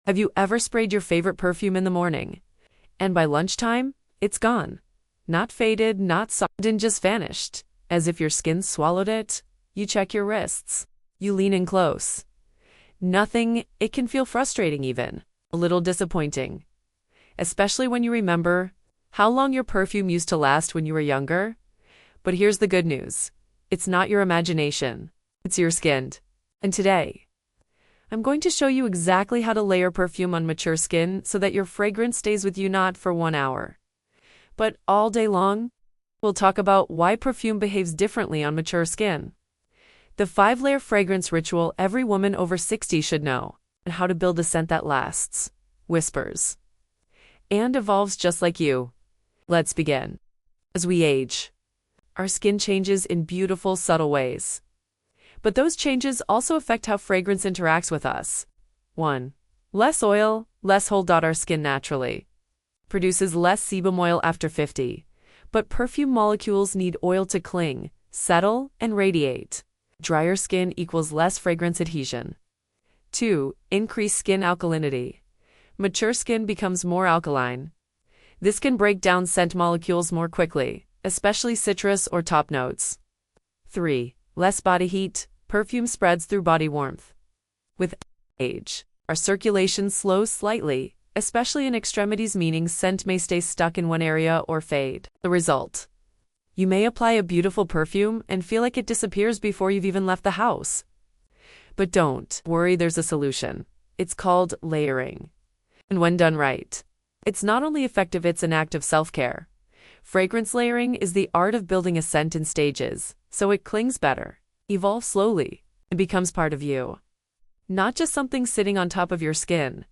Have you ever sprayed your favorite perfume in the morning, and by lunchtime, it's gone? Not faded, not sodden, just vanished. As if your skin swallowed it. You check your wrists. You lean in close. Nothing. It can feel frustrating even. A little disappointing. Especially when you remember how long your perfume used to last when you were younger. But here's the good news. It's not your imagination. It's your skin. And today, I'm going to show you exactly how to layer perfume on mature skin so that your fragrance stays with you not for 1 hour, but all day long. We'll talk about why perfume behaves differently on mature skin, the 5-layer fragrance ritual every woman over 60 should know, and how to build a scent that lasts, whispers, and evolves just like you. Let's begin. As we age, our skin changes in beautiful, subtle ways. But those changes also affect how fragrance interacts with us. 1. Less oil, less hold. Our skin naturally produces less sebum oil after 50, but perfume molecules need oil to cling, settle, and radiate. Drier skin equals less fragrance adhesion. 2. Increased skin alkalinity. Mature skin becomes more alkaline. This can break down scent molecules more quickly, especially citrus or top notes. 3. Less body heat. Perfume spreads through body warmth. With age, our circulation slows slightly, especially in extremities, meaning scent may stay stuck in one area or fade. The result: you may apply a beautiful perfume and feel like it disappears before you've even left the house. But don't worry, there's a solution. It's called layering. And when done right, it's not only effective, it's an act of self-care. Fragrance layering is the art of building a scent in stages, so it clings better, evolves slowly, and becomes part of you. Not just something sitting on top of your skin.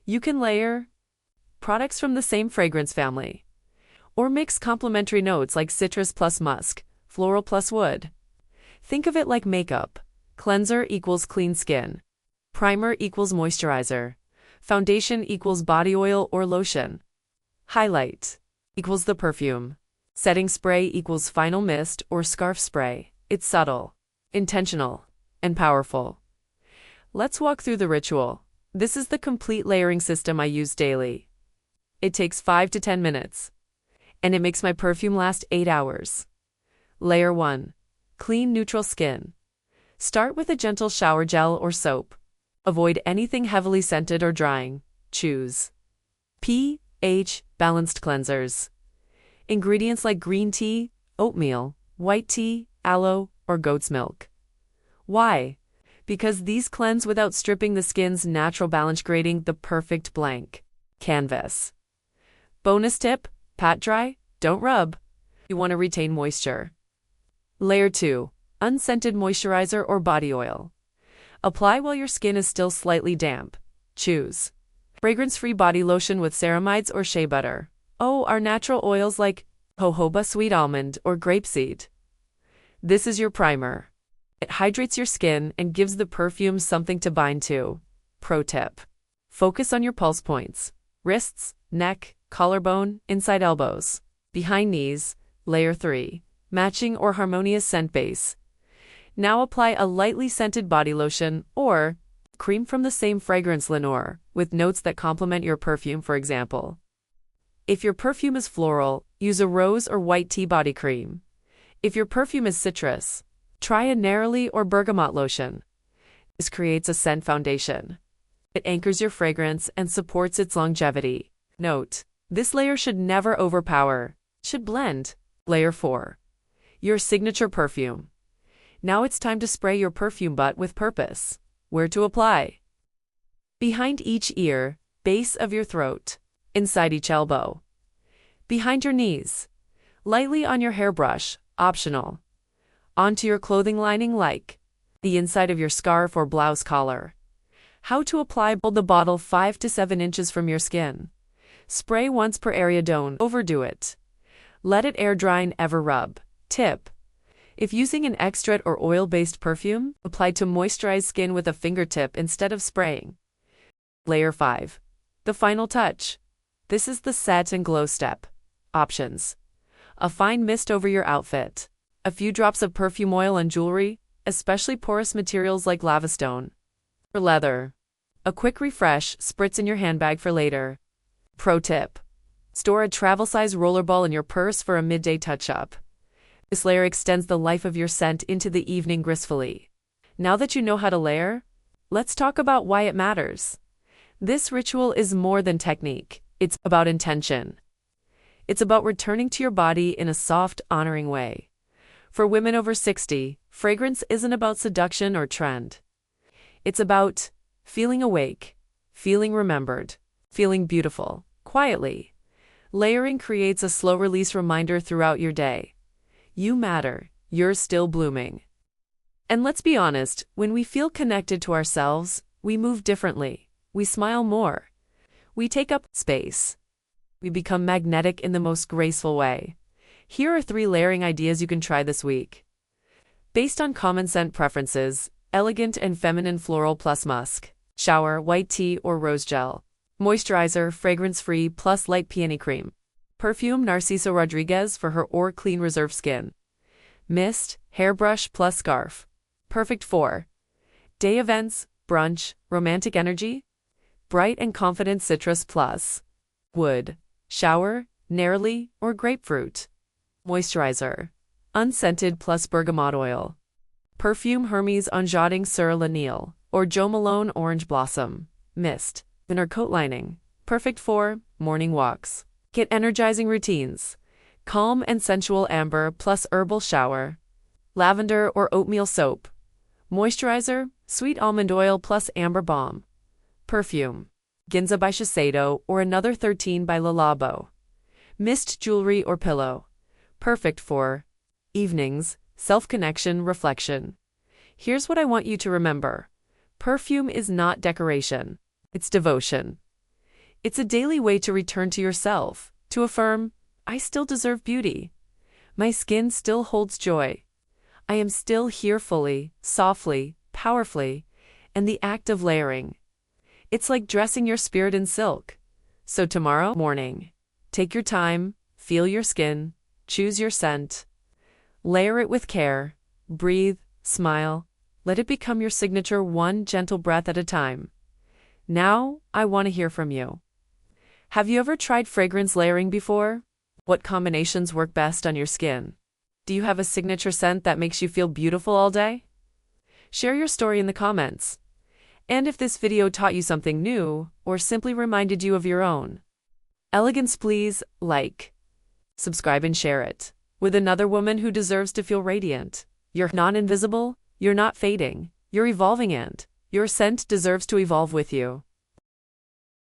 You can layer products from the same fragrance family, or mix complementary notes like citrus plus musk, floral plus wood. Think of it like makeup. Cleanser equals clean skin. Primer equals moisturizer. Foundation equals body oil or lotion. Highlight equals the perfume. Setting spray equals final mist or scarf spray. It's subtle, intentional, and powerful. Let's walk through the ritual. This is the complete layering system I use daily. It takes 5 to 10 minutes, and it makes my perfume last 8 hours. Layer 1. Clean, neutral skin. Start with a gentle shower gel or soap. Avoid anything heavily scented or drying. Choose pH balanced cleansers. Ingredients like green tea, oatmeal, white tea, aloe, or goat's milk. Why? Because these cleanse without stripping the skin's natural balance, creating the perfect blank canvas. Bonus tip: pat dry, don't rub. You want to retain moisture. Layer 2. Unscented moisturizer or body oil. Apply while your skin is still slightly damp. Choose fragrance-free body lotion with ceramides or shea butter. Our natural oils like jojoba, sweet almond, or grapeseed. This is your primer. It hydrates your skin and gives the perfume something to bind to. Pro tip: focus on your pulse points. Wrists, neck, collarbone, inside elbows, behind knees. Layer 3. Matching or harmonious scent base. Now apply a lightly scented body lotion or cream from the same fragrance Lenore with notes that complement your perfume, for example. If your perfume is floral, use a rose or white tea body cream. If your perfume is citrus, try a neroli or bergamot lotion. This creates a scent foundation. It anchors your fragrance and supports its longevity. Note: this layer should never overpower, should blend. Layer 4. Your signature perfume. Now it's time to spray your perfume, but with purpose. Where to apply? Behind each ear, base of your throat, inside each elbow, behind your knees, lightly on your hairbrush, optional, onto your clothing lining like the inside of your scarf or blouse collar. How to apply: hold the bottle 5 to 7 inches from your skin. Spray once per area, don't overdo it. Let it air dry and ever rub. Tip: if using an extract or oil-based perfume, apply to moisturize skin with a fingertip instead of spraying. Layer 5. The final touch. This is the set and glow step. Options: a fine mist over your outfit, a few drops of perfume oil on jewelry, especially porous materials like lavastone or leather, A quick refresh, spritz in your handbag for later. Pro tip: store a travel-size rollerball in your purse for a midday touch-up. This layer extends the life of your scent into the evening gracefully. Now that you know how to layer, let's talk about why it matters. This ritual is more than technique. It's about intention. It's about returning to your body in a soft, honoring way. For women over 60, fragrance isn't about seduction or trend. It's about feeling awake, feeling remembered, feeling beautiful, quietly. Layering creates a slow-release reminder throughout your day. You matter, you're still blooming. And let's be honest, when we feel connected to ourselves, we move differently. We smile more. We take up space. We become magnetic in the most graceful way. Here are 3 layering ideas you can try this week. Based on common scent preferences, elegant and feminine floral plus musk. Shower, white tea or rose gel. Moisturizer, fragrance-free plus light peony cream. Perfume, Narciso Rodriguez for her or clean reserve skin. Mist, hairbrush plus scarf. Perfect for day events, brunch, romantic energy. Bright and confident citrus plus wood, shower, neroli or grapefruit. Moisturizer, unscented plus bergamot oil. Perfume, Hermes Enjardin sur l'Anil or Jo Malone orange blossom. Mist, inner coat lining. Perfect for morning walks. Get energizing routines. Calm and sensual amber plus herbal shower. Lavender or oatmeal soap. Moisturizer, sweet almond oil plus amber balm. Perfume, Ginza by Shiseido or Another 13 by Le Labo. Mist, jewelry or pillow. Perfect for evenings, self-connection, reflection. Here's what I want you to remember. Perfume is not decoration. It's devotion. It's a daily way to return to yourself, to affirm, I still deserve beauty. My skin still holds joy. I am still here fully, softly, powerfully, and the act of layering. It's like dressing your spirit in silk. So tomorrow morning, take your time, feel your skin, choose your scent. Layer it with care, breathe, smile, let it become your signature one gentle breath at a time. Now, I want to hear from you. Have you ever tried fragrance layering before? What combinations work best on your skin? Do you have a signature scent that makes you feel beautiful all day? Share your story in the comments. And if this video taught you something new, or simply reminded you of your own elegance, please like, subscribe and share it with another woman who deserves to feel radiant. You're not invisible, you're not fading, you're evolving and your scent deserves to evolve with you.